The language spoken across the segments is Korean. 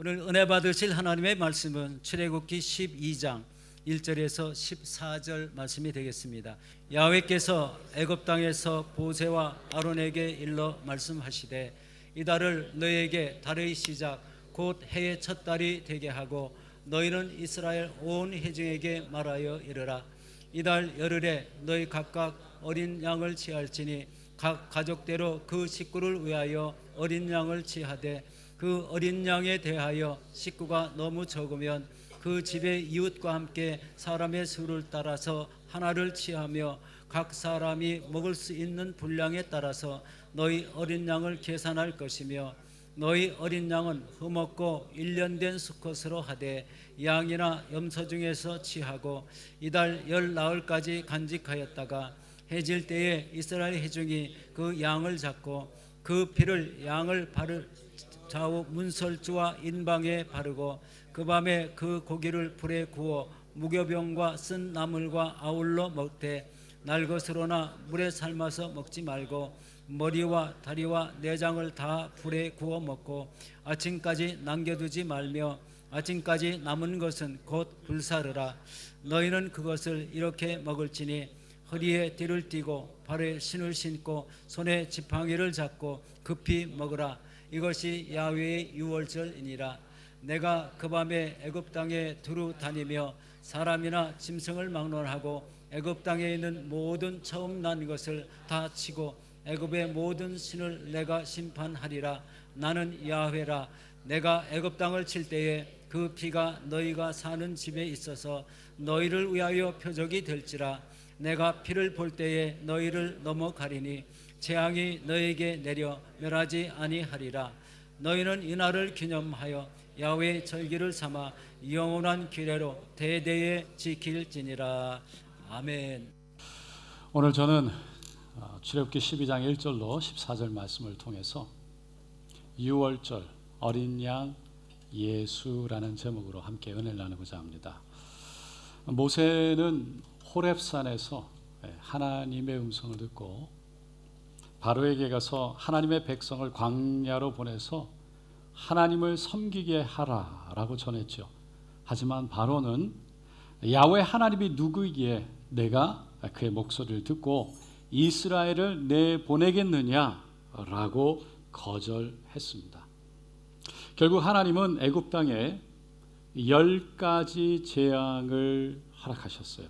오늘 은혜 받으실 하나님의 말씀은 출애굽기 12장 1절에서 14절 말씀이 되겠습니다. 야훼께서 애굽 땅에서 모세와 아론에게 일러 말씀하시되 이 달을 너희에게 달의 시작 곧 해의 첫 달이 되게 하고 너희는 이스라엘 온 회중에게 말하여 이르라. 이 달 열흘에 너희 각각 어린 양을 취할지니 각 가족대로 그 식구를 위하여 어린 양을 취하되 그 어린 양에 대하여 식구가 너무 적으면 그 집의 이웃과 함께 사람의 수를 따라서 하나를 취하며 각 사람이 먹을 수 있는 분량에 따라서 너희 어린 양을 계산할 것이며 너희 어린 양은 흠없고 1년 된 수컷으로 하되 양이나 염소 중에서 취하고 이달 열 나흘까지 간직하였다가 해질 때에 이스라엘 회중이 그 양을 잡고 그 피를 양을 좌우 문설주와 인방에 바르고 그 밤에 그 고기를 불에 구워 무교병과 쓴 나물과 아울러 먹되 날것으로나 물에 삶아서 먹지 말고 머리와 다리와 내장을 다 불에 구워 먹고 아침까지 남겨두지 말며 아침까지 남은 것은 곧 불사르라. 너희는 그것을 이렇게 먹을지니 허리에 띠를 띠고 발에 신을 신고 손에 지팡이를 잡고 급히 먹으라. 이것이 야훼의 유월절이니라. 내가 그 밤에 애굽 땅에 두루 다니며 사람이나 짐승을 막론하고 애굽 땅에 있는 모든 처음 난 것을 다 치고 애굽의 모든 신을 내가 심판하리라. 나는 야훼라. 내가 애굽 땅을 칠 때에 그 피가 너희가 사는 집에 있어서 너희를 위하여 표적이 될지라. 내가 피를 볼 때에 너희를 넘어가리니 재앙이 너희에게 내려 멸하지 아니하리라. 너희는 이날을 기념하여 야훼의 절기를 삼아 영원한 규례로 대대에 지킬지니라. 아멘. 오늘 저는 출애굽기 12장 1절로 14절 말씀을 통해서 유월절 어린 양 예수라는 제목으로 함께 은혜를 나누고자 합니다. 모세는 호렙산에서 하나님의 음성을 듣고 바로에게 가서 하나님의 백성을 광야로 보내서 하나님을 섬기게 하라라고 전했죠. 하지만 바로는 야훼 하나님이 누구이기에 내가 그의 목소리를 듣고 이스라엘을 내보내겠느냐라고 거절했습니다. 결국 하나님은 애굽 땅에 10가지 재앙을 허락하셨어요.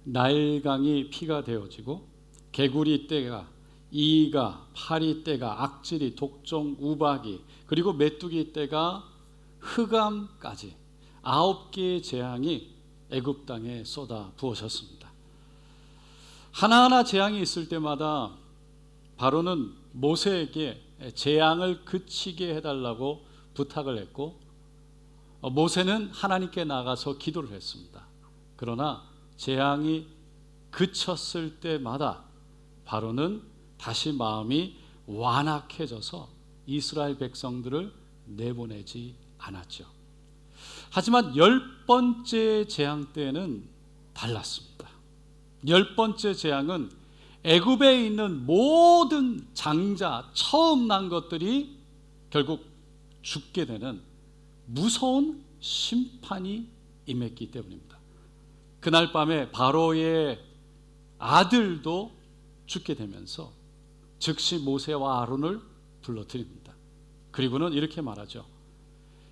나일강이 피가 되어지고 개구리 떼가 이가 파리 떼가 악질이 독종 우박이 그리고 메뚜기 떼가 흑암까지 9개의 재앙이 애굽 땅에 쏟아 부어졌습니다. 하나하나 재앙이 있을 때마다 바로는 모세에게 재앙을 그치게 해달라고 부탁을 했고 모세는 하나님께 나가서 기도를 했습니다. 그러나 재앙이 그쳤을 때마다 바로는 다시 마음이 완악해져서 이스라엘 백성들을 내보내지 않았죠. 하지만 10번째 재앙 때는 달랐습니다. 10번째 재앙은 애굽에 있는 모든 장자 처음 난 것들이 결국 죽게 되는 무서운 심판이 임했기 때문입니다. 그날 밤에 바로의 아들도 죽게 되면서 즉시 모세와 아론을 불러드립니다. 그리고는 이렇게 말하죠.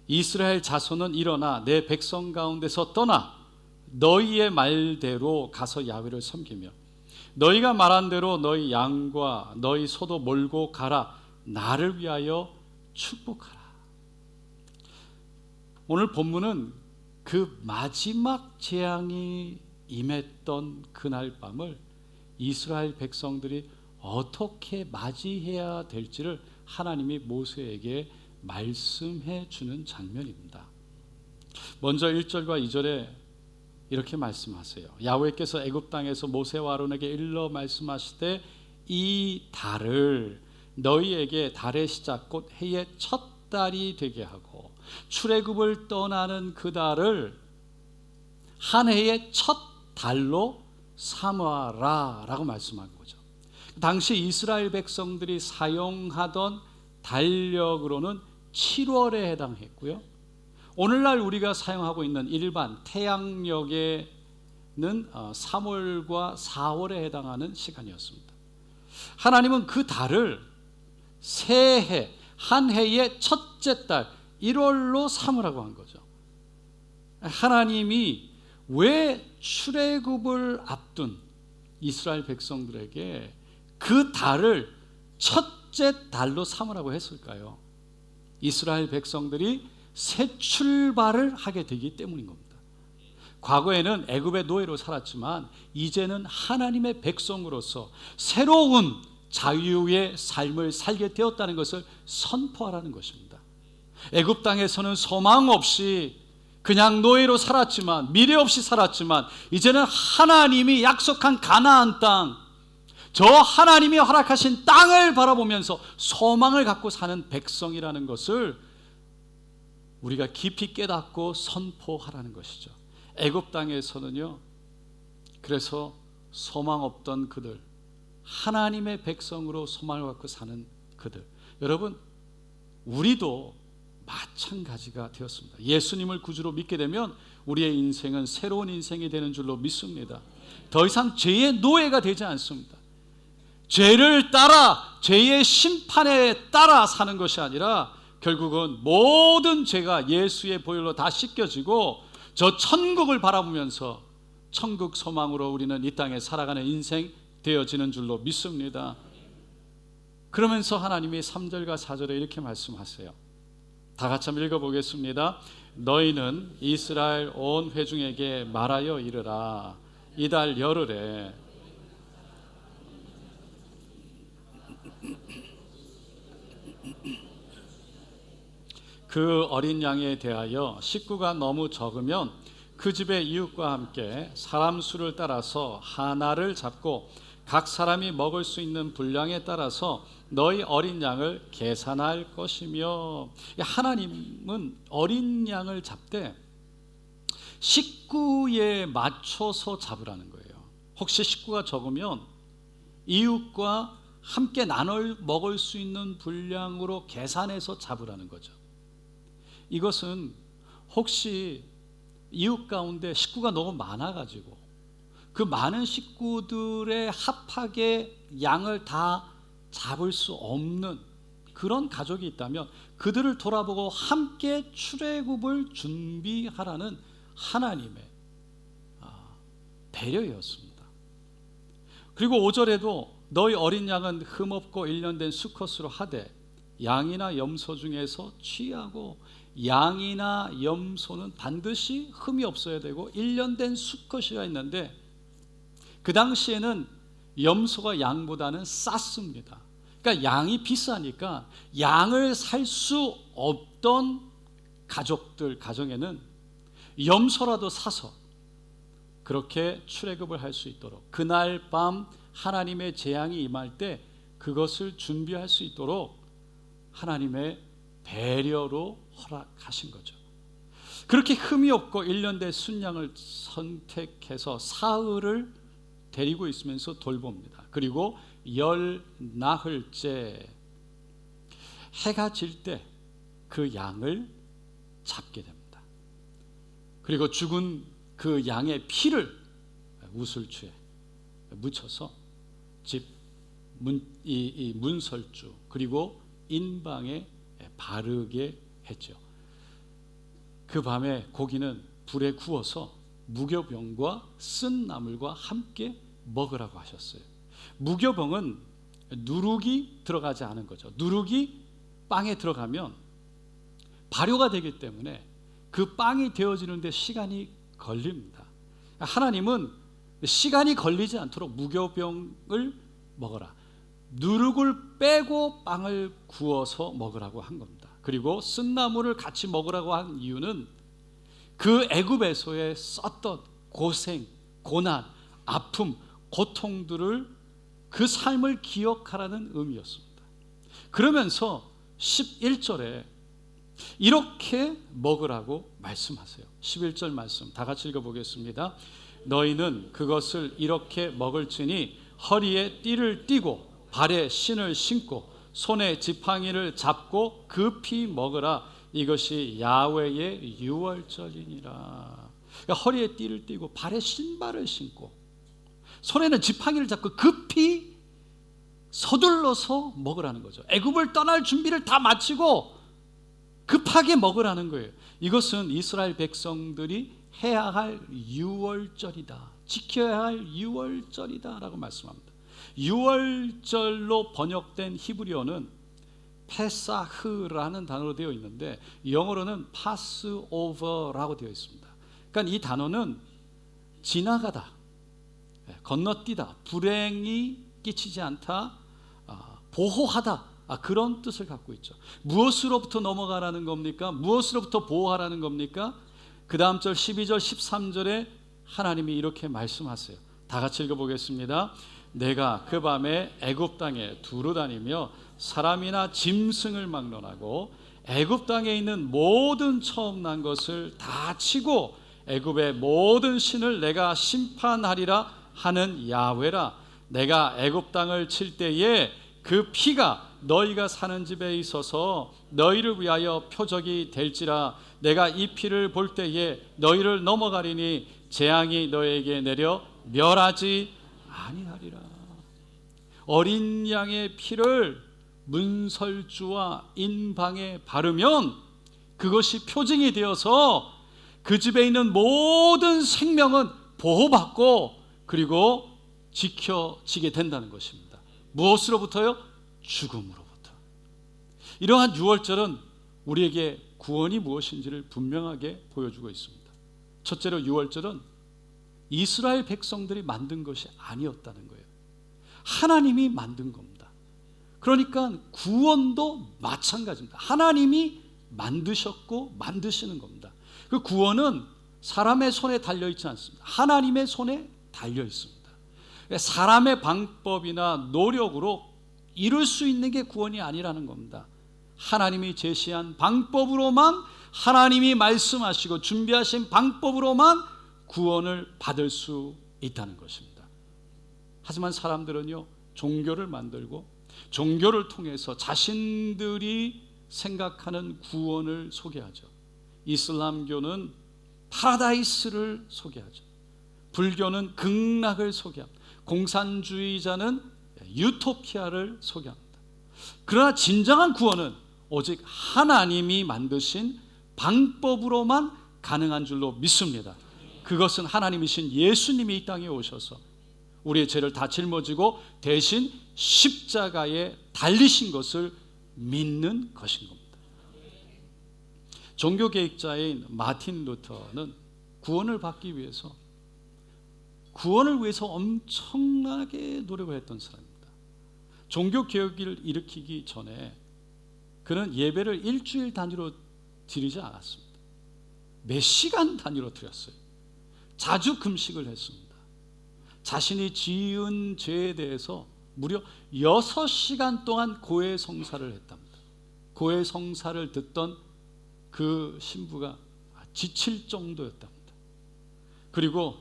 이스라엘 자손은 일어나 내 백성 가운데서 떠나 너희의 말대로 가서 야훼를 섬기며 너희가 말한 대로 너희 양과 너희 소도 몰고 가라. 나를 위하여 축복하라. 오늘 본문은 그 마지막 재앙이 임했던 그날 밤을 이스라엘 백성들이 어떻게 맞이해야 될지를 하나님이 모세에게 말씀해 주는 장면입니다. 먼저 1절과 2절에 이렇게 말씀하세요. 야훼께서 애굽 땅에서 모세와 아론에게 일러 말씀하시되 이 달을 너희에게 달의 시작 곧 해의 첫 달이 되게 하고 출애굽을 떠나는 그 달을 한 해의 첫 달로 삼아라 라고 말씀한 거죠. 당시 이스라엘 백성들이 사용하던 달력으로는 7월에 해당했고요. 오늘날 우리가 사용하고 있는 일반 태양력에는 3월과 4월에 해당하는 시간이었습니다. 하나님은 그 달을 새해, 한 해의 첫째 달 1월로 삼으라고 한 거죠. 하나님이 왜 출애굽을 앞둔 이스라엘 백성들에게 그 달을 첫째 달로 삼으라고 했을까요? 이스라엘 백성들이 새 출발을 하게 되기 때문인 겁니다. 과거에는 애굽의 노예로 살았지만 이제는 하나님의 백성으로서 새로운 자유의 삶을 살게 되었다는 것을 선포하라는 것입니다. 애굽 땅에서는 소망 없이 그냥 노예로 살았지만, 미래 없이 살았지만, 이제는 하나님이 약속한 가나안 땅, 저 하나님이 허락하신 땅을 바라보면서 소망을 갖고 사는 백성이라는 것을 우리가 깊이 깨닫고 선포하라는 것이죠. 애굽 땅에서는요, 그래서 소망 없던 그들, 하나님의 백성으로 소망을 갖고 사는 그들, 여러분, 우리도 마찬가지가 되었습니다. 예수님을 구주로 믿게 되면 우리의 인생은 새로운 인생이 되는 줄로 믿습니다. 더 이상 죄의 노예가 되지 않습니다. 죄를 따라, 죄의 심판에 따라 사는 것이 아니라 결국은 모든 죄가 예수의 보혈로 다 씻겨지고 저 천국을 바라보면서 천국 소망으로 우리는 이 땅에 살아가는 인생 되어지는 줄로 믿습니다. 그러면서 하나님이 3절과 4절에 이렇게 말씀하세요. 다 같이 한번 읽어보겠습니다. 너희는 이스라엘 온 회중에게 말하여 이르라. 이달 열흘에 그 어린 양에 대하여 식구가 너무 적으면 그 집의 이웃과 함께 사람 수를 따라서 하나를 잡고 각 사람이 먹을 수 있는 분량에 따라서 너희 어린 양을 계산할 것이며, 하나님은 어린 양을 잡되 식구에 맞춰서 잡으라는 거예요. 혹시 식구가 적으면 이웃과 함께 나눠 먹을 수 있는 분량으로 계산해서 잡으라는 거죠. 이것은 혹시 이웃 가운데 식구가 너무 많아가지고 그 많은 식구들의 합하게 양을 다 잡을 수 없는 그런 가족이 있다면 그들을 돌아보고 함께 출애굽을 준비하라는 하나님의 배려였습니다. 그리고 5절에도 너희 어린 양은 흠없고 1년 된 수컷으로 하되 양이나 염소 중에서 취하고, 양이나 염소는 반드시 흠이 없어야 되고 1년 된 수컷이가 있는데 그 당시에는 염소가 양보다는 쌌습니다. 그러니까 양이 비싸니까 양을 살 수 없던 가족들 가정에는 염소라도 사서 그렇게 출애굽을 할 수 있도록, 그날 밤 하나님의 재앙이 임할 때 그것을 준비할 수 있도록 하나님의 배려로 허락하신 거죠. 그렇게 흠이 없고 1년 된 순양을 선택해서 사흘을 데리고 있으면서 돌봅니다. 그리고 열 나흘째 해가 질 때 그 양을 잡게 됩니다. 그리고 죽은 그 양의 피를 우슬주에 묻혀서 집 문설주 그리고 인방에 바르게 했죠. 그 밤에 고기는 불에 구워서 무교병과 쓴 나물과 함께 먹으라고 하셨어요. 무교병은 누룩이 들어가지 않은 거죠. 누룩이 빵에 들어가면 발효가 되기 때문에 그 빵이 되어지는 데 시간이 걸립니다. 하나님은 시간이 걸리지 않도록 무교병을 먹어라, 누룩을 빼고 빵을 구워서 먹으라고 한 겁니다. 그리고 쓴 나물을 같이 먹으라고 한 이유는 그 애굽에서의 썼던 고생, 고난, 아픔, 고통들을, 그 삶을 기억하라는 의미였습니다. 그러면서 11절에 이렇게 먹으라고 말씀하세요. 11절 말씀 다 같이 읽어보겠습니다. 너희는 그것을 이렇게 먹을지니 허리에 띠를 띠고 발에 신을 신고 손에 지팡이를 잡고 급히 먹으라. 이것이 야훼의 유월절이니라. 그러니까 허리에 띠를 띠고 발에 신발을 신고 손에는 지팡이를 잡고 급히 서둘러서 먹으라는 거죠. 애굽을 떠날 준비를 다 마치고 급하게 먹으라는 거예요. 이것은 이스라엘 백성들이 해야 할 유월절이다, 지켜야 할 유월절이다 라고 말씀합니다. 유월절로 번역된 히브리어는 페사흐라는 단어로 되어 있는데 영어로는 파스오버라고 되어 있습니다. 그러니까 이 단어는 지나가다, 건너뛰다, 불행이 끼치지 않다, 보호하다, 그런 뜻을 갖고 있죠. 무엇으로부터 넘어가라는 겁니까? 무엇으로부터 보호하라는 겁니까? 그 다음 절 12절 13절에 하나님이 이렇게 말씀하세요. 다 같이 읽어보겠습니다. 내가 그 밤에 애굽 땅에 두루 다니며 사람이나 짐승을 막론하고 애굽 땅에 있는 모든 처음 난 것을 다 치고 애굽의 모든 신을 내가 심판하리라 하는 야훼라. 내가 애굽 땅을 칠 때에 그 피가 너희가 사는 집에 있어서 너희를 위하여 표적이 될지라. 내가 이 피를 볼 때에 너희를 넘어가리니 재앙이 너희에게 내려 멸하지 아니하리라. 어린 양의 피를 문설주와 인방에 바르면 그것이 표징이 되어서 그 집에 있는 모든 생명은 보호받고 그리고 지켜지게 된다는 것입니다. 무엇으로부터요? 죽음으로부터. 이러한 유월절은 우리에게 구원이 무엇인지를 분명하게 보여주고 있습니다. 첫째로 유월절은 이스라엘 백성들이 만든 것이 아니었다는 거예요. 하나님이 만든 겁니다. 그러니까 구원도 마찬가지입니다. 하나님이 만드셨고 만드시는 겁니다. 그 구원은 사람의 손에 달려있지 않습니다. 하나님의 손에 달려 있습니다. 사람의 방법이나 노력으로 이룰 수 있는 게 구원이 아니라는 겁니다. 하나님이 제시한 방법으로만, 하나님이 말씀하시고 준비하신 방법으로만 구원을 받을 수 있다는 것입니다. 하지만 사람들은요, 종교를 만들고 종교를 통해서 자신들이 생각하는 구원을 소개하죠. 이슬람교는 파라다이스를 소개하죠. 불교는 극락을 소개합니다. 공산주의자는 유토피아를 소개합니다. 그러나 진정한 구원은 오직 하나님이 만드신 방법으로만 가능한 줄로 믿습니다. 그것은 하나님이신 예수님이 이 땅에 오셔서 우리의 죄를 다 짊어지고 대신 십자가에 달리신 것을 믿는 것인 겁니다. 종교개혁자인 마틴 루터는 구원을 받기 위해서, 구원을 위해서 엄청나게 노력을 했던 사람입니다. 종교개혁을 일으키기 전에 그는 예배를 일주일 단위로 드리지 않았습니다. 몇 시간 단위로 드렸어요. 자주 금식을 했습니다. 자신이 지은 죄에 대해서 무려 6시간 동안 고해성사를 했답니다. 고해성사를 듣던 그 신부가 지칠 정도였답니다. 그리고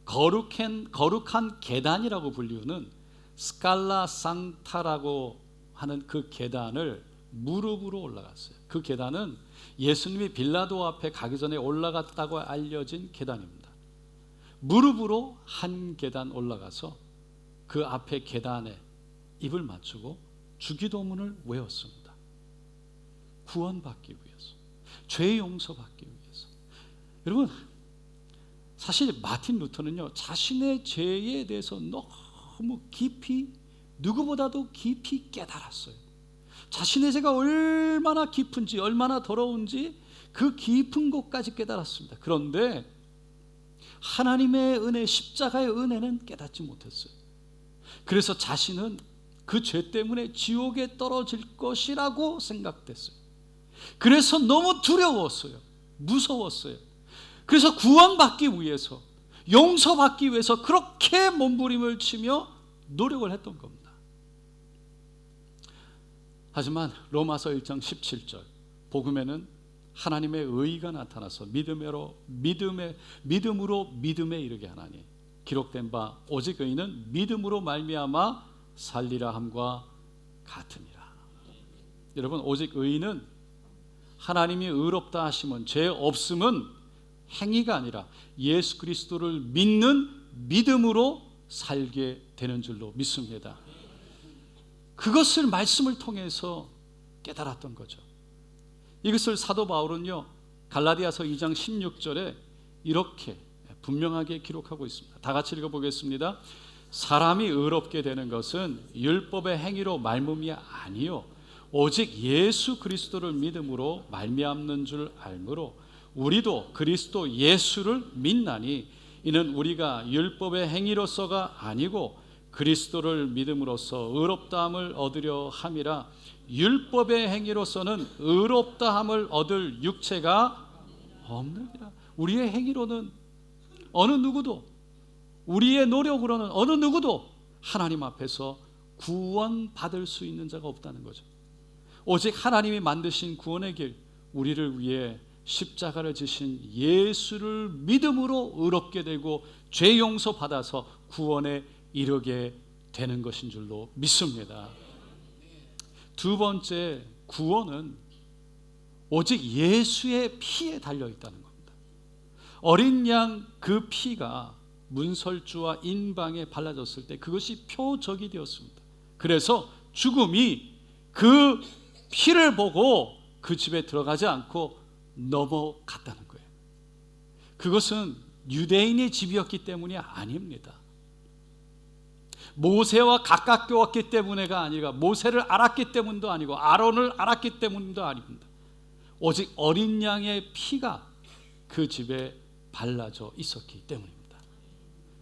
거룩한 계단이라고 불리우는 스칼라 상타라고 하는 그 계단을 무릎으로 올라갔어요. 그 계단은 예수님이 빌라도 앞에 가기 전에 올라갔다고 알려진 계단입니다. 무릎으로 한 계단 올라가서 그 앞에 계단에 입을 맞추고 주기도문을 외웠습니다. 구원받기 위해서, 죄 용서받기 위해서. 여러분, 사실 마틴 루터는요, 자신의 죄에 대해서 너무 깊이, 누구보다도 깊이 깨달았어요. 자신의 죄가 얼마나 깊은지, 얼마나 더러운지 그 깊은 곳까지 깨달았습니다. 그런데 하나님의 은혜, 십자가의 은혜는 깨닫지 못했어요. 그래서 자신은 그 죄 때문에 지옥에 떨어질 것이라고 생각됐어요. 그래서 너무 두려웠어요. 무서웠어요. 그래서 구원받기 위해서, 용서받기 위해서 그렇게 몸부림을 치며 노력을 했던 겁니다. 하지만 로마서 1장 17절 복음에는 하나님의 의가 나타나서 믿음으로 믿음에 이르게 하나니 기록된 바 오직 의인은 믿음으로 말미암아 살리라 함과 같으니라. 여러분, 오직 의인은 하나님이 의롭다 하심은, 죄 없음은 행위가 아니라 예수 그리스도를 믿는 믿음으로 살게 되는 줄로 믿습니다. 그것을 말씀을 통해서 깨달았던 거죠. 이것을 사도 바울은요, 갈라디아서 2장 16절에 이렇게 분명하게 기록하고 있습니다. 다 같이 읽어보겠습니다. 사람이 의롭게 되는 것은 율법의 행위로 말미암이 아니요 오직 예수 그리스도를 믿음으로 말미암는 줄 알므로 우리도 그리스도 예수를 믿나니 이는 우리가 율법의 행위로서가 아니고 그리스도를 믿음으로써 의롭다함을 얻으려 함이라. 율법의 행위로서는 의롭다함을 얻을 육체가 없느니라. 우리의 행위로는 어느 누구도, 우리의 노력으로는 어느 누구도 하나님 앞에서 구원받을 수 있는 자가 없다는 거죠. 오직 하나님이 만드신 구원의 길, 우리를 위해 십자가를 지신 예수를 믿음으로 의롭게 되고 죄 용서 받아서 구원에 이르게 되는 것인 줄로 믿습니다. 두 번째, 구원은 오직 예수의 피에 달려 있다는 겁니다. 어린 양 그 피가 문설주와 인방에 발라졌을 때 그것이 표적이 되었습니다. 그래서 죽음이 그 피를 보고 그 집에 들어가지 않고 넘어갔다는 거예요. 그것은 유대인의 집이었기 때문이 아닙니다. 모세와 가깝게 왔기 때문에가 아니라 모세를 알았기 때문도 아니고 아론을 알았기 때문도 아닙니다. 오직 어린 양의 피가 그 집에 발라져 있었기 때문입니다.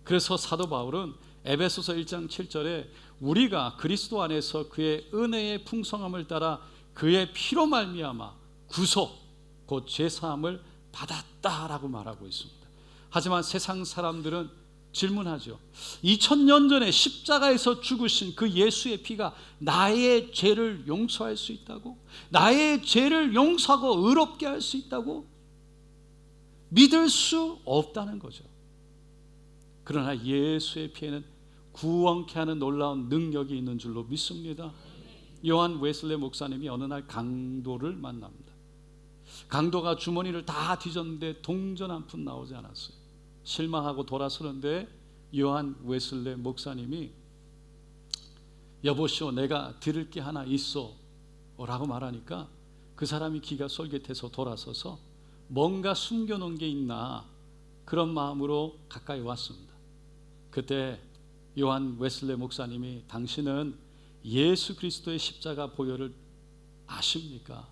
그래서 사도 바울은 에베소서 1장 7절에 우리가 그리스도 안에서 그의 은혜의 풍성함을 따라 그의 피로 말미암아 구속 곧 죄사함을 받았다라고 말하고 있습니다. 하지만 세상 사람들은 질문하죠. 2000년 전에 십자가에서 죽으신 그 예수의 피가 나의 죄를 용서할 수 있다고? 나의 죄를 용서하고 의롭게 할 수 있다고? 믿을 수 없다는 거죠. 그러나 예수의 피에는 구원케 하는 놀라운 능력이 있는 줄로 믿습니다. 요한 웨슬레 목사님이 어느 날 강도를 만납니다. 강도가 주머니를 다 뒤졌는데 동전 한 푼 나오지 않았어요. 실망하고 돌아서는데 요한 웨슬레 목사님이 여보시오, 내가 드릴 게 하나 있어 라고 말하니까 그 사람이 기가 솔깃해서 돌아서서 뭔가 숨겨놓은 게 있나 그런 마음으로 가까이 왔습니다. 그때 요한 웨슬레 목사님이 당신은 예수 그리스도의 십자가 보혈을 아십니까?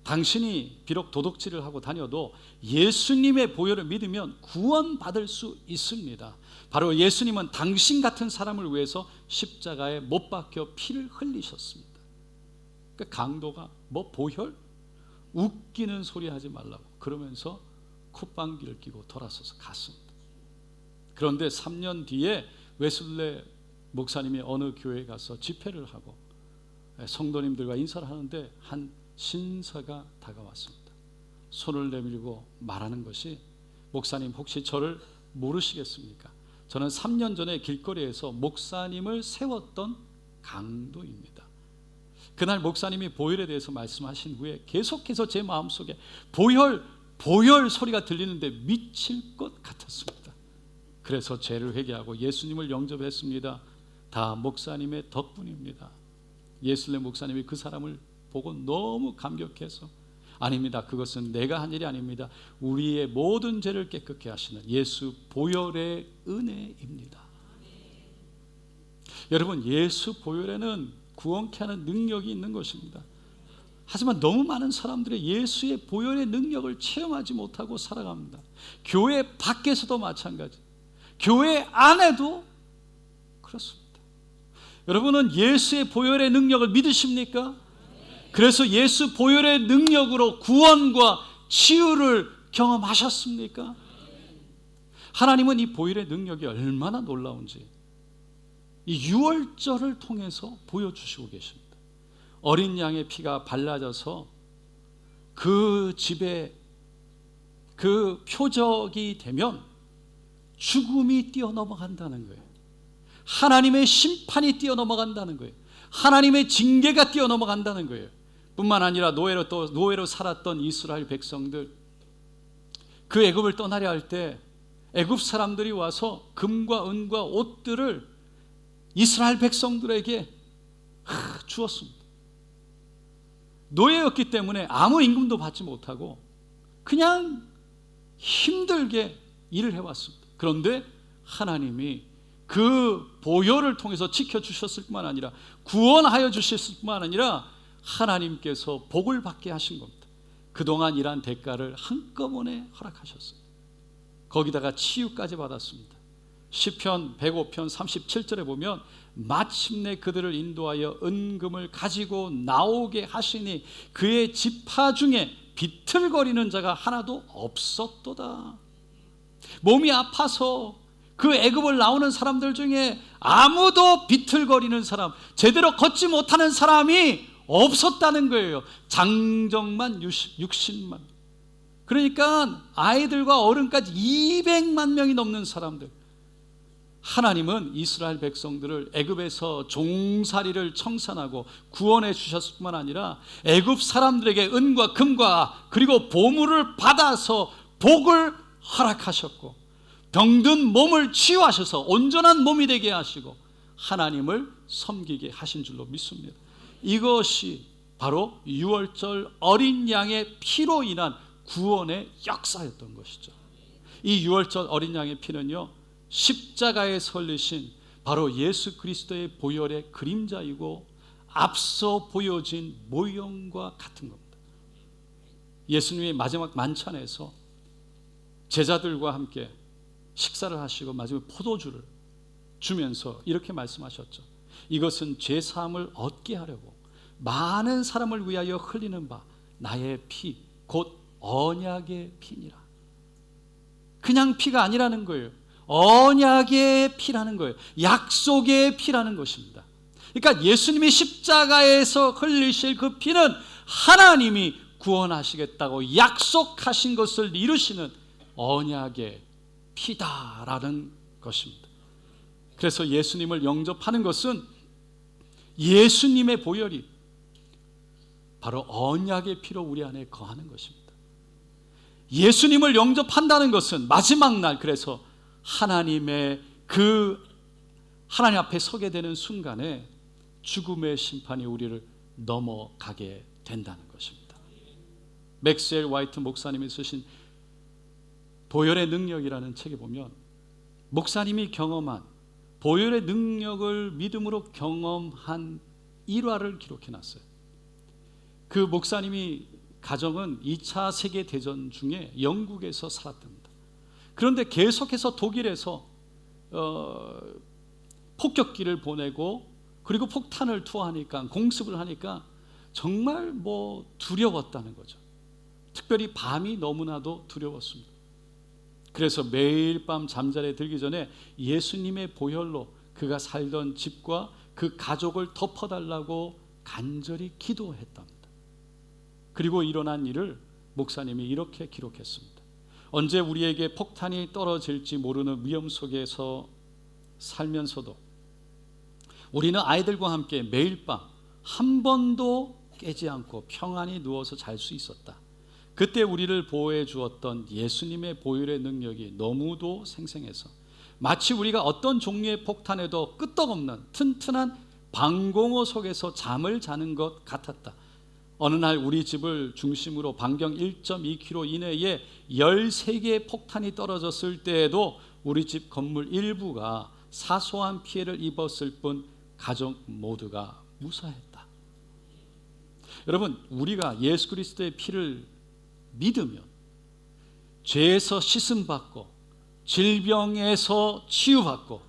당신이 비록 도둑질을 하고 다녀도 예수님의 보혈을 믿으면 구원받을 수 있습니다. 바로 예수님은 당신 같은 사람을 위해서 십자가에 못 박혀 피를 흘리셨습니다. 그러니까 강도가 뭐 보혈? 웃기는 소리 하지 말라고 그러면서 콧방귀를 뀌고 돌아서서 갔습니다. 그런데 3년 뒤에 웨슬레 목사님이 어느 교회에 가서 집회를 하고 성도님들과 인사를 하는데 한 신사가 다가왔습니다. 손을 내밀고 말하는 것이 목사님 혹시 저를 모르시겠습니까? 저는 3년 전에 길거리에서 목사님을 세웠던 강도입니다. 그날 목사님이 보혈에 대해서 말씀하신 후에 계속해서 제 마음속에 보혈 소리가 들리는데 미칠 것 같았습니다. 그래서 죄를 회개하고 예수님을 영접했습니다. 다 목사님의 덕분입니다. 예슬레 목사님이 그 사람을 보고 너무 감격해서 아닙니다. 그것은 내가 한 일이 아닙니다. 우리의 모든 죄를 깨끗게 하시는 예수 보혈의 은혜입니다. 여러분, 예수 보혈에는 구원케 하는 능력이 있는 것입니다. 하지만 너무 많은 사람들이 예수의 보혈의 능력을 체험하지 못하고 살아갑니다. 교회 밖에서도 마찬가지, 교회 안에도 그렇습니다. 여러분은 예수의 보혈의 능력을 믿으십니까? 그래서 예수 보혈의 능력으로 구원과 치유를 경험하셨습니까? 하나님은 이 보혈의 능력이 얼마나 놀라운지 이 유월절을 통해서 보여주시고 계십니다. 어린 양의 피가 발라져서 그 집에 그 표적이 되면 죽음이 뛰어넘어간다는 거예요. 하나님의 심판이 뛰어넘어간다는 거예요. 하나님의 징계가 뛰어넘어간다는 거예요. 뿐만 아니라 노예로 살았던 이스라엘 백성들, 그 애굽을 떠나려 할 때 애굽 사람들이 와서 금과 은과 옷들을 이스라엘 백성들에게 주었습니다. 노예였기 때문에 아무 임금도 받지 못하고 그냥 힘들게 일을 해왔습니다. 그런데 하나님이 그 보혈을 통해서 지켜주셨을 뿐만 아니라 구원하여 주셨을 뿐만 아니라 하나님께서 복을 받게 하신 겁니다. 그동안 일한 대가를 한꺼번에 허락하셨어요. 거기다가 치유까지 받았습니다. 시편 105편 37절에 보면 마침내 그들을 인도하여 은금을 가지고 나오게 하시니 그의 지파 중에 비틀거리는 자가 하나도 없었도다. 몸이 아파서 그 애굽을 나오는 사람들 중에 아무도 비틀거리는 사람, 제대로 걷지 못하는 사람이 없었다는 거예요. 장정만 60만. 그러니까 아이들과 어른까지 200만 명이 넘는 사람들. 하나님은 이스라엘 백성들을 애굽에서 종살이를 청산하고 구원해 주셨을 뿐만 아니라 애굽 사람들에게 은과 금과 그리고 보물을 받아서 복을 허락하셨고, 병든 몸을 치유하셔서 온전한 몸이 되게 하시고 하나님을 섬기게 하신 줄로 믿습니다. 이것이 바로 유월절 어린 양의 피로 인한 구원의 역사였던 것이죠. 이 유월절 어린 양의 피는요, 십자가에 설리신 바로 예수 그리스도의 보혈의 그림자이고 앞서 보여진 모형과 같은 겁니다. 예수님의 마지막 만찬에서 제자들과 함께 식사를 하시고 마지막에 포도주를 주면서 이렇게 말씀하셨죠. 이것은 죄사함을 얻게 하려고 많은 사람을 위하여 흘리는 바 나의 피, 곧 언약의 피니라. 그냥 피가 아니라는 거예요. 언약의 피라는 거예요. 약속의 피라는 것입니다. 그러니까 예수님이 십자가에서 흘리실 그 피는 하나님이 구원하시겠다고 약속하신 것을 이루시는 언약의 피다라는 것입니다. 그래서 예수님을 영접하는 것은 예수님의 보혈이 바로 언약의 피로 우리 안에 거하는 것입니다. 예수님을 영접한다는 것은 마지막 날, 그래서 하나님의 하나님 앞에 서게 되는 순간에 죽음의 심판이 우리를 넘어가게 된다는 것입니다. 맥스웰 화이트 목사님이 쓰신 보혈의 능력이라는 책에 보면 목사님이 경험한 보혈의 능력을 믿음으로 경험한 일화를 기록해 놨어요. 그 목사님이 가정은 2차 세계대전 중에 영국에서 살았답니다. 그런데 계속해서 독일에서 폭격기를 보내고 그리고 폭탄을 투하하니까, 공습을 하니까 정말 두려웠다는 거죠. 특별히 밤이 너무나도 두려웠습니다. 그래서 매일 밤 잠자리에 들기 전에 예수님의 보혈로 그가 살던 집과 그 가족을 덮어달라고 간절히 기도했답니다. 그리고 일어난 일을 목사님이 이렇게 기록했습니다. 언제 우리에게 폭탄이 떨어질지 모르는 위험 속에서 살면서도 우리는 아이들과 함께 매일 밤 한 번도 깨지 않고 평안히 누워서 잘 수 있었다. 그때 우리를 보호해 주었던 예수님의 보혈의 능력이 너무도 생생해서 마치 우리가 어떤 종류의 폭탄에도 끄떡없는 튼튼한 방공호 속에서 잠을 자는 것 같았다. 어느 날 우리 집을 중심으로 반경 1.2km 이내에 13개의 폭탄이 떨어졌을 때에도 우리 집 건물 일부가 사소한 피해를 입었을 뿐 가족 모두가 무사했다. 여러분, 우리가 예수 그리스도의 피를 믿으면 죄에서 씻음받고 질병에서 치유받고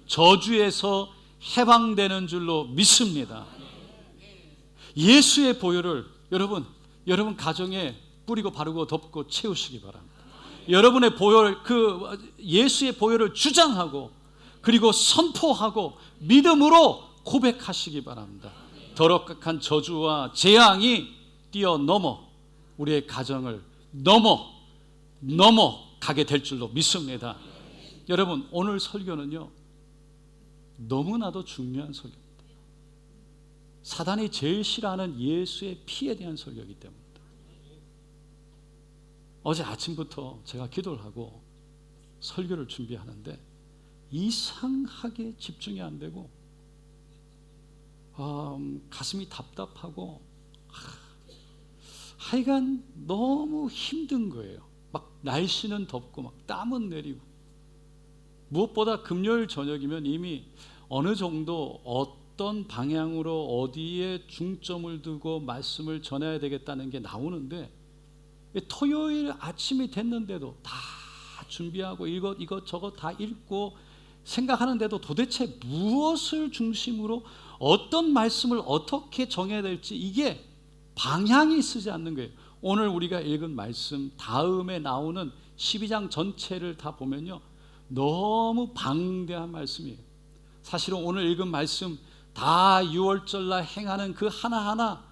저주에서 해방되는 줄로 믿습니다. 예수의 보혈을 여러분 가정에 뿌리고 바르고 덮고 채우시기 바랍니다. 여러분의 보혈, 예수의 보혈을 주장하고 그리고 선포하고 믿음으로 고백하시기 바랍니다. 더럽게 저주와 재앙이 뛰어넘어 우리의 가정을 넘어가게 될 줄로 믿습니다. 여러분, 오늘 설교는요 너무나도 중요한 설교입니다. 사단이 제일 싫어하는 예수의 피에 대한 설교이기 때문입니다. 어제 아침부터 제가 기도를 하고 설교를 준비하는데 이상하게 집중이 안 되고 가슴이 답답하고 하여간 너무 힘든 거예요. 막 날씨는 덥고 막 땀은 내리고, 무엇보다 금요일 저녁이면 이미 어느 정도 어떤 방향으로 어디에 중점을 두고 말씀을 전해야 되겠다는 게 나오는데, 토요일 아침이 됐는데도 다 준비하고 이것저것 다 읽고 생각하는데도 도대체 무엇을 중심으로 어떤 말씀을 어떻게 정해야 될지 이게 방향이 쓰지 않는 거예요. 오늘 우리가 읽은 말씀 다음에 나오는 12장 전체를 다 보면요, 너무 방대한 말씀이에요. 사실은 오늘 읽은 말씀 다 6월절날 행하는 그 하나하나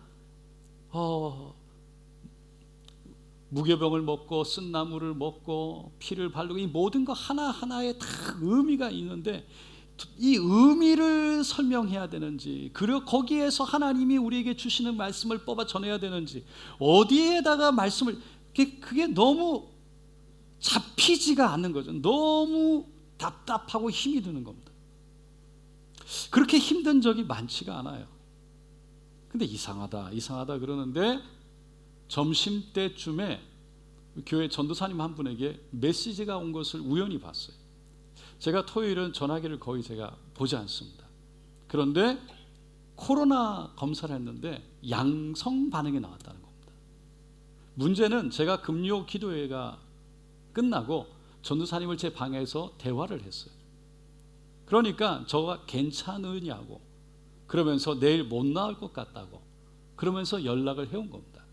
무교병을 먹고 쓴나물을 먹고 피를 바르고 이 모든 거 하나하나에 다 의미가 있는데, 이 의미를 설명해야 되는지, 그리고 거기에서 하나님이 우리에게 주시는 말씀을 뽑아 전해야 되는지, 어디에다가 말씀을, 그게 너무 잡히지가 않는 거죠. 너무 답답하고 힘이 드는 겁니다. 그렇게 힘든 적이 많지가 않아요. 근데 이상하다 그러는데 점심때쯤에 교회 전도사님 한 분에게 메시지가 온 것을 우연히 봤어요. 제가 토요일은 전화기를 거의 제가 보지 않습니다. 그런데 코로나 검사를 했는데 양성 반응이 나왔다는 겁니다. 문제는 제가 금요 기도회가 끝나고 전도사님을 제 방에서 대화를 했어요. 그러니까 저가 괜찮으냐고, 그러면서 내일 못 나올 것 같다고, 그러면서 연락을 해온 겁니다.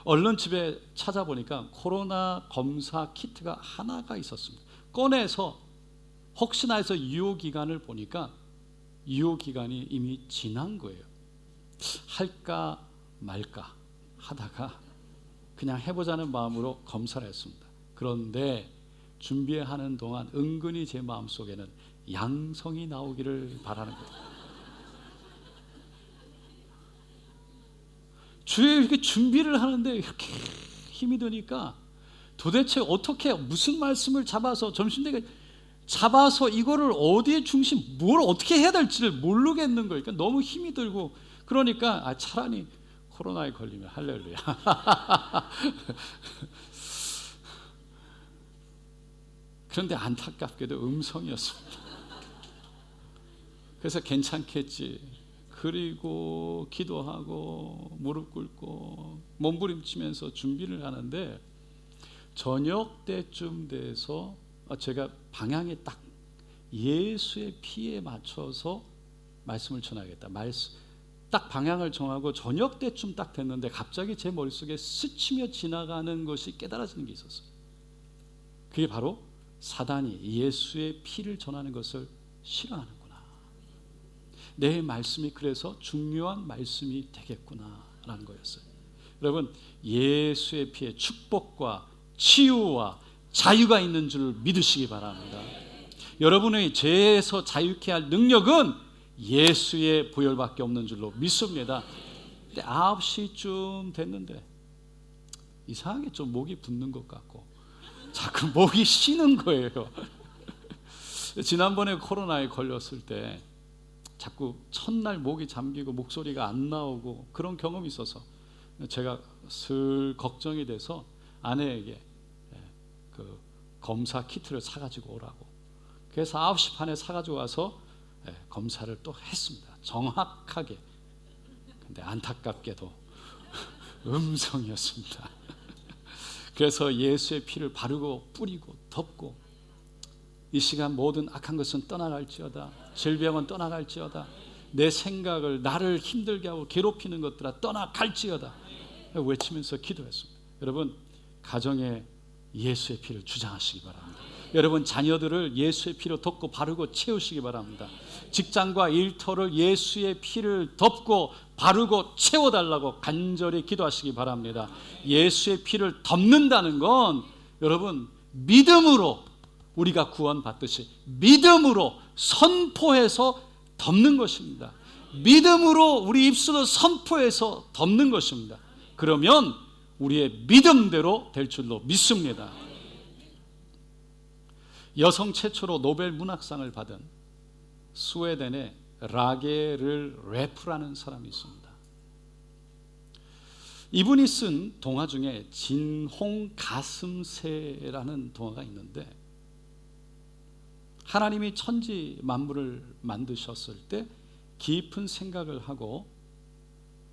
얼른 집에 찾아보니까 코로나 검사 키트가 하나가 있었습니다. 꺼내서 혹시나 해서 유효기간을 보니까 유효기간이 이미 지난 거예요. 할까 말까 하다가 그냥 해보자는 마음으로 검사를 했습니다. 그런데 준비하는 동안 은근히 제 마음속에는 양성이 나오기를 바라는 거예요. 주에 이렇게 준비를 하는데 이렇게 힘이 드니까 도대체 어떻게 무슨 말씀을 잡아서 점심때 잡아서 이거를 어디에 중심, 뭘 어떻게 해야 될지를 모르겠는 거예요. 그러니까 너무 힘이 들고, 그러니까 차라리 코로나에 걸리면 할렐루야. 그런데 안타깝게도 음성이었습니다. 그래서 괜찮겠지. 그리고 기도하고 무릎 꿇고 몸부림치면서 준비를 하는데 저녁 때쯤 돼서 제가 방향이 딱 예수의 피에 맞춰서 말씀을 전하겠다. 딱 방향을 정하고 저녁 때쯤 딱 됐는데 갑자기 제 머릿속에 스치며 지나가는 것이 깨달아지는 게 있었어요. 그게 바로 사단이 예수의 피를 전하는 것을 싫어하는구나. 내 말씀이 그래서 중요한 말씀이 되겠구나라는 거였어요. 여러분, 예수의 피에 축복과 치유와 자유가 있는 줄 믿으시기 바랍니다. 여러분의 죄에서 자유케 할 능력은 예수의 보혈밖에 없는 줄로 믿습니다. 근데 9시쯤 됐는데 이상하게 좀 목이 붓는 것 같고 자꾸 목이 쉬는 거예요. 지난번에 코로나에 걸렸을 때 자꾸 첫날 목이 잠기고 목소리가 안 나오고 그런 경험이 있어서 제가 슬 걱정이 돼서 아내에게 그 검사 키트를 사가지고 오라고, 그래서 9시 반에 사가지고 와서 검사를 또 했습니다. 정확하게. 근데 안타깝게도 음성이었습니다. 그래서 예수의 피를 바르고 뿌리고 덮고, 이 시간 모든 악한 것은 떠나갈지어다, 질병은 떠나갈지어다, 내 생각을 나를 힘들게 하고 괴롭히는 것들아 떠나갈지어다 외치면서 기도했습니다. 여러분, 가정에 예수의 피를 주장하시기 바랍니다. 여러분, 자녀들을 예수의 피로 덮고 바르고 채우시기 바랍니다. 직장과 일터를 예수의 피를 덮고 바르고 채워달라고 간절히 기도하시기 바랍니다. 예수의 피를 덮는다는 건 여러분, 믿음으로 우리가 구원받듯이 믿음으로 선포해서 덮는 것입니다. 믿음으로 우리 입술을 선포해서 덮는 것입니다. 그러면 우리의 믿음대로 될 줄로 믿습니다. 여성 최초로 노벨 문학상을 받은 스웨덴의 라게를 레프라는 사람이 있습니다. 이분이 쓴 동화 중에 진홍 가슴새라는 동화가 있는데, 하나님이 천지 만물을 만드셨을 때 깊은 생각을 하고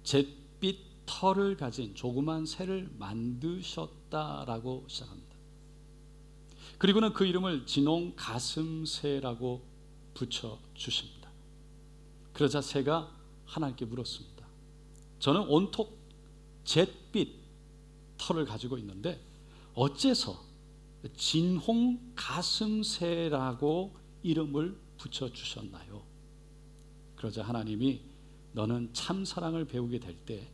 잿빛 털을 가진 조그만 새를 만드셨다라고 시작합니다. 그리고는 그 이름을 진홍 가슴새라고 붙여주십니다. 그러자 새가 하나님께 물었습니다. 저는 온통 잿빛 털을 가지고 있는데 어째서 진홍 가슴새라고 이름을 붙여주셨나요? 그러자 하나님이 너는 참사랑을 배우게 될 때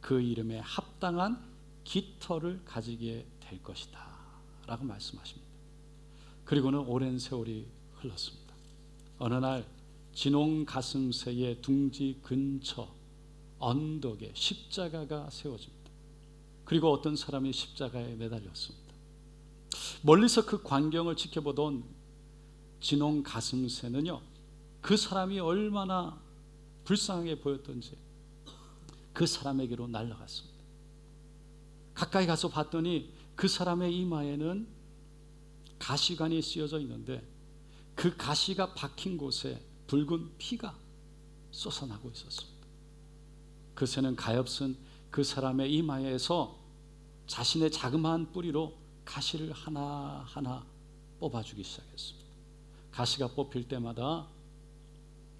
그 이름에 합당한 깃털을 가지게 될 것이다 라고 말씀하십니다. 그리고는 오랜 세월이 흘렀습니다. 어느 날 진홍 가슴새의 둥지 근처 언덕에 십자가가 세워집니다. 그리고 어떤 사람이 십자가에 매달렸습니다. 멀리서 그 광경을 지켜보던 진홍 가슴새는요, 그 사람이 얼마나 불쌍하게 보였던지 그 사람에게로 날아갔습니다. 가까이 가서 봤더니 그 사람의 이마에는 가시관이 씌어져 있는데 그 가시가 박힌 곳에 붉은 피가 쏟아나고 있었습니다. 그 새는 가엾은 그 사람의 이마에서 자신의 자그마한 뿌리로 가시를 하나하나 뽑아주기 시작했습니다. 가시가 뽑힐 때마다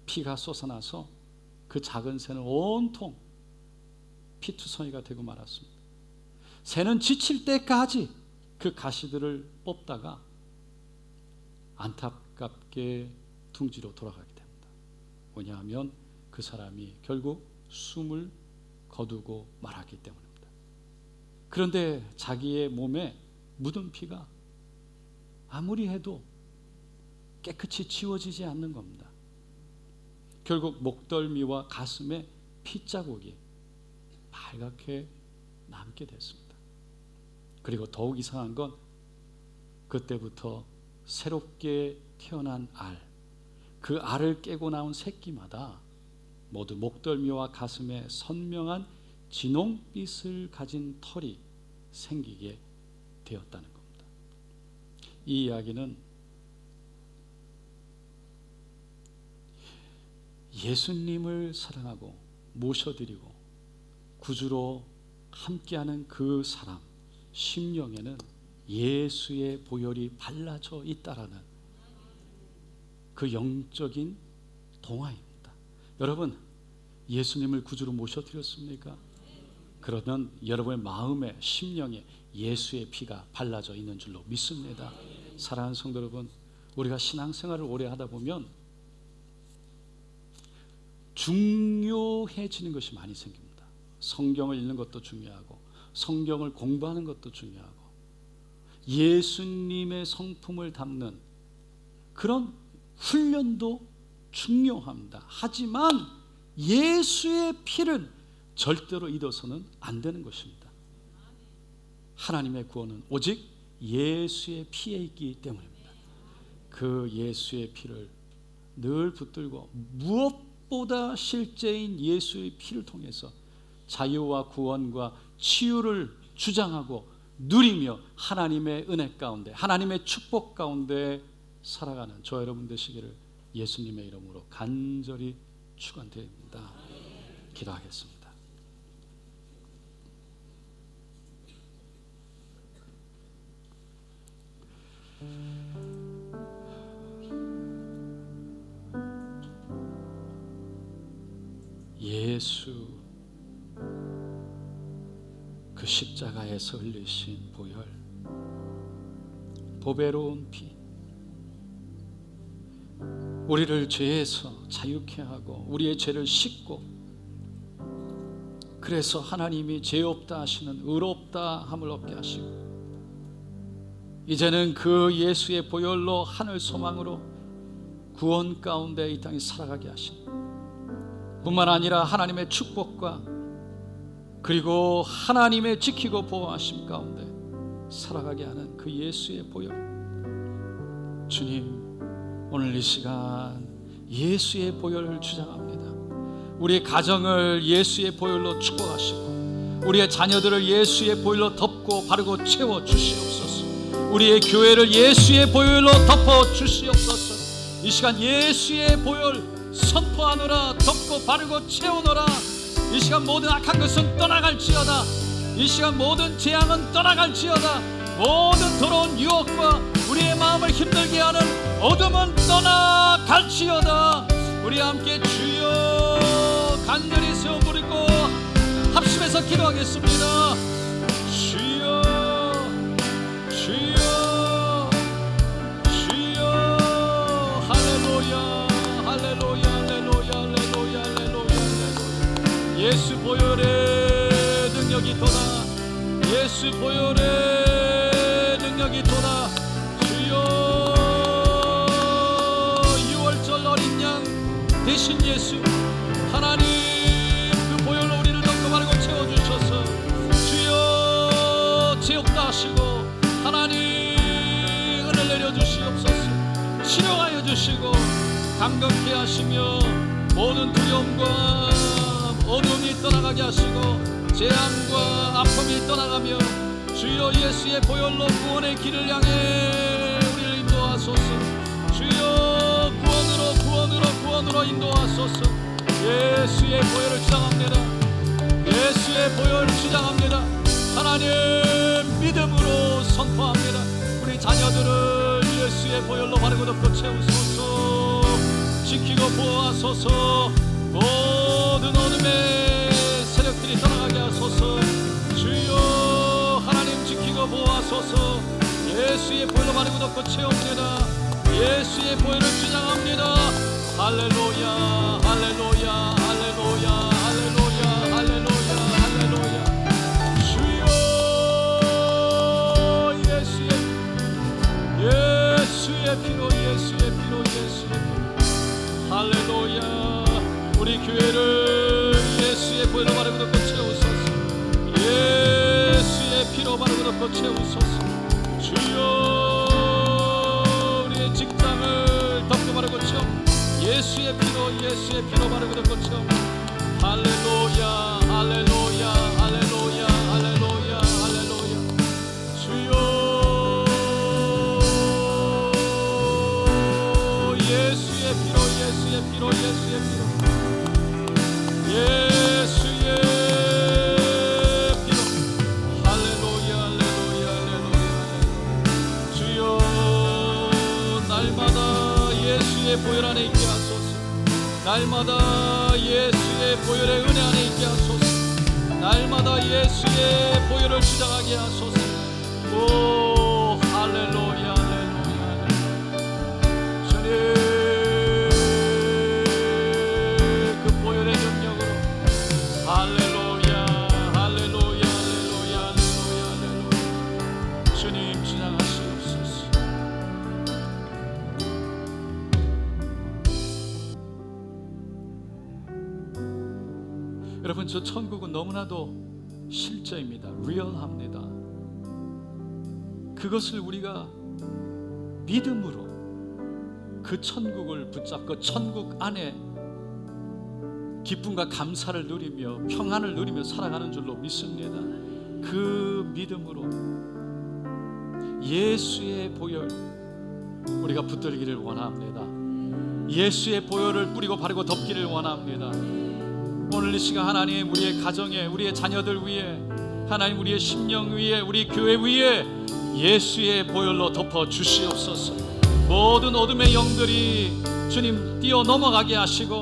피가 쏟아나서 그 작은 새는 온통 피투성이가 되고 말았습니다. 새는 지칠 때까지 그 가시들을 뽑다가 안타깝게 둥지로 돌아가게 됩니다. 왜냐하면 그 사람이 결국 숨을 거두고 말았기 때문입니다. 그런데 자기의 몸에 묻은 피가 아무리 해도 깨끗이 지워지지 않는 겁니다. 결국 목덜미와 가슴에 피자국이 빨갛게 남게 됐습니다. 그리고 더욱 이상한 건 그때부터 새롭게 태어난 알, 그 알을 깨고 나온 새끼마다 모두 목덜미와 가슴에 선명한 진홍빛을 가진 털이 생기게 되었다는 겁니다. 이 이야기는 예수님을 사랑하고 모셔드리고 구주로 함께하는 그 사람 심령에는 예수의 보혈이 발라져 있다라는 그 영적인 동화입니다. 여러분, 예수님을 구주로 모셔드렸습니까? 그러면 여러분의 마음에 심령에 예수의 피가 발라져 있는 줄로 믿습니다. 사랑하는 성도 여러분, 우리가 신앙생활을 오래 하다 보면 중요해지는 것이 많이 생깁니다. 성경을 읽는 것도 중요하고 성경을 공부하는 것도 중요하고 예수님의 성품을 담는 그런 훈련도 중요합니다. 하지만 예수의 피를 절대로 잊어서는 안 되는 것입니다. 하나님의 구원은 오직 예수의 피에 있기 때문입니다. 그 예수의 피를 늘 붙들고 무엇보다 실제인 예수의 피를 통해서 자유와 구원과 치유를 주장하고 누리며 하나님의 은혜 가운데, 하나님의 축복 가운데 살아가는 저 여러분 되시기를 예수님의 이름으로 간절히 축원드립니다. 기도하겠습니다. 예수 그 십자가에서 흘리신 보혈, 보배로운 피, 우리를 죄에서 자유케 하고 우리의 죄를 씻고, 그래서 하나님이 죄 없다 하시는 의롭다 함을 얻게 하시고, 이제는 그 예수의 보혈로 하늘 소망으로 구원 가운데 이 땅에 살아가게 하신 뿐만 아니라 하나님의 축복과 그리고 하나님의 지키고 보호하심 가운데 살아가게 하는 그 예수의 보혈, 주님 오늘 이 시간 예수의 보혈을 주장합니다. 우리의 가정을 예수의 보혈로 축복하시고 우리의 자녀들을 예수의 보혈로 덮고 바르고 채워 주시옵소서. 우리의 교회를 예수의 보혈로 덮어 주시옵소서. 이 시간 예수의 보혈 선포하노라. 덮고 바르고 채우노라. 이 시간 모든 악한 것은 떠나갈지어다. 이 시간 모든 재앙은 떠나갈지어다. 모든 더러운 유혹과 우리의 마음을 힘들게 하는 어둠은 떠나갈지어다. 우리 함께 주여 간절히 세워 부르고 합심해서 기도하겠습니다. 주여 주여 주여. 할렐루야 할렐루야 할렐루야 할렐루야 할렐루야. 예수 보혈의 능력이 도다. 예수 보혈의 능력이 도다. 주여 6월절 어린 양 대신 예수 하나님 그 보혈로 우리를 덮고 바르고 채워주셔서 주여 제옥도 하시고 하나님 은혜를 내려주시옵소서. 치료하여 주시고 감격케 하시며 모든 두려움과 어둠이 떠나가게 하시고 재앙과 아픔이 떠나가며 주여 예수의 보혈로 구원의 길을 향해 우리를 인도하소서. 주여 구원으로 인도하소서. 예수의 보혈을 주장합니다. 예수의 보혈을 주장합니다. 하나님 믿음으로 선포합니다. 우리 자녀들을 예수의 보혈로 바르고 덮고 채우소서. 지키고 보호하소서. 모든 어둠의 세력들이 떠나가게 하소서. 주여 하나님 지키고 보호하소서. 예수의 보혈로 바르고 덮고 채웁니다. 예수의 보혈을 주장합니다. 할렐루야 할렐루야 할렐루야 할렐루야 할렐루야 할렐루야. 주여 예수의 피로 예수의 피로 예수의 피로. 할렐루야. 우리 교회를 예수의 보혈로 바르고 덮고 채우소서. 예수의 피로 바르고 덮고 채우소서. 주여 우리의 직장을 덮고 바르고 채워 예수의 피로 바르고 덮고 채워. 할렐루야 할렐루야 할렐루야 할렐루야 할렐루야. 주여 예수의 피로 예수의 피로 예수의 피로 예수의 피로. 할렐루야 할렐루야 할렐루야. 주여 날마다 예수의 보혈 안에 있게 하소서. 날마다 예수의 보혈의 은혜 안에 있게 하소서. 날마다 예수의 보혈을 주장하게 하소서. 오 할렐루야 할렐루야. 주님 할렐루야 할렐루야 할렐루야 할렐루야 할렐루야. 주님 주장하시옵소서. 여러분 저 천국은 너무나도 실제입니다. 리얼합니다. 그것을 우리가 믿음으로 그 천국을 붙잡고 천국 안에 기쁨과 감사를 누리며 평안을 누리며 살아가는 줄로 믿습니다. 그 믿음으로 예수의 보혈 우리가 붙들기를 원합니다. 예수의 보혈을 뿌리고 바르고 덮기를 원합니다. 오늘 이 시간 하나님 우리의 가정에 우리의 자녀들 위에 하나님 우리의 심령 위에 우리 교회 위에 예수의 보혈로 덮어 주시옵소서. 모든 어둠의 영들이 주님 뛰어 넘어가게 하시고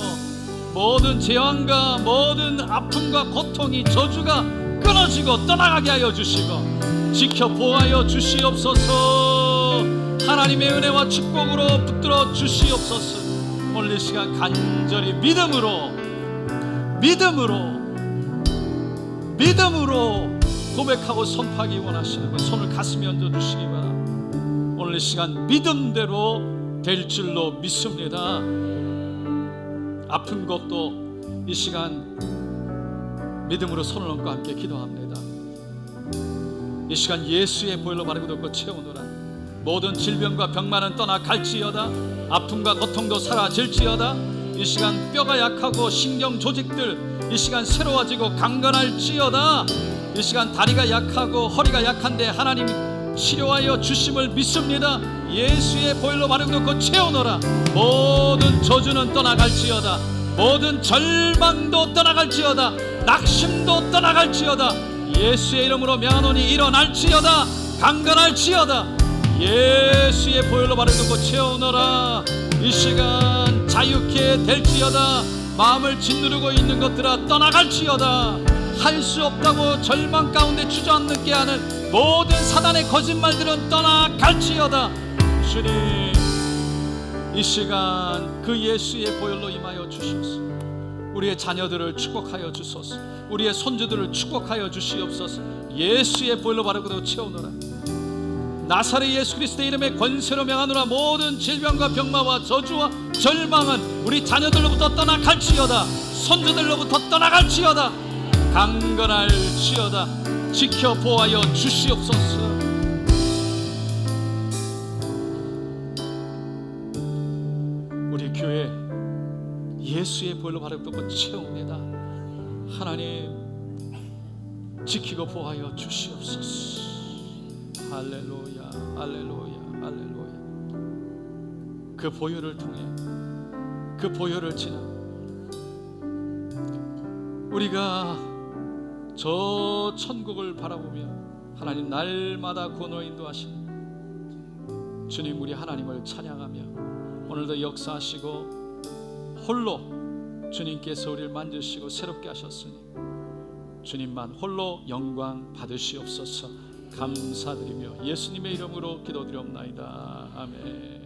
모든 재앙과 모든 아픔과 고통이 저주가 끊어지고 떠나가게 하여 주시고 지켜 보호하여 주시옵소서. 하나님의 은혜와 축복으로 붙들어 주시옵소서. 오늘 이 시간 간절히 믿음으로 고백하고 선포하기 원하시는 분 손을 가슴에 얹어주시기 바랍니다. 오늘 이 시간 믿음대로 될 줄로 믿습니다. 아픈 것도 이 시간 믿음으로 손을 얹고 함께 기도합니다. 이 시간 예수의 보혈로 바르고 덮고 채우노라. 모든 질병과 병만은 떠나 갈지어다. 아픔과 고통도 사라질지어다. 이 시간 뼈가 약하고 신경 조직들 이 시간 새로워지고 강건할지어다. 이 시간 다리가 약하고 허리가 약한데 하나님 치료하여 주심을 믿습니다. 예수의 보혈로 바르고 덮고 채우노라. 모든 저주는 떠나갈지어다. 모든 절망도 떠나갈지어다. 낙심도 떠나갈지어다. 예수의 이름으로 명하노니 일어날지어다. 강건할지어다. 예수의 보혈로 바르고 덮고 채우노라. 이 시간 자유케 될지어다. 마음을 짓누르고 있는 것들아 떠나갈지어다. 할 수 없다고 절망 가운데 주저앉게 하는 모든 사단의 거짓말들은 떠나갈지어다. 주님, 이 시간 그 예수의 보혈로 임하여 주시옵소서. 우리의 자녀들을 축복하여 주소서. 우리의 손주들을 축복하여 주시옵소서. 예수의 보혈로 바르고 채우노라. 나사렛 예수 그리스도의 이름의 권세로 명하노라. 모든 질병과 병마와 저주와 절망은 우리 자녀들로부터 떠나갈지어다. 손주들로부터 떠나갈지어다. 강건할지어다. 지켜 보호하여 주시옵소서. 우리 교회 예수의 보혈로 바르고 채웁니다. 하나님 지키고 보호하여 주시옵소서. 할렐루야, 할렐루야, 할렐루야. 그 보혈을 통해, 그 보혈을 지나 우리가 저 천국을 바라보며 하나님 날마다 구원으로 인도하시는 주님, 우리 하나님을 찬양하며 오늘도 역사하시고 홀로 주님께서 우리를 만드시고 새롭게 하셨으니 주님만 홀로 영광 받으시옵소서. 감사드리며 예수님의 이름으로 기도드리옵나이다. 아멘.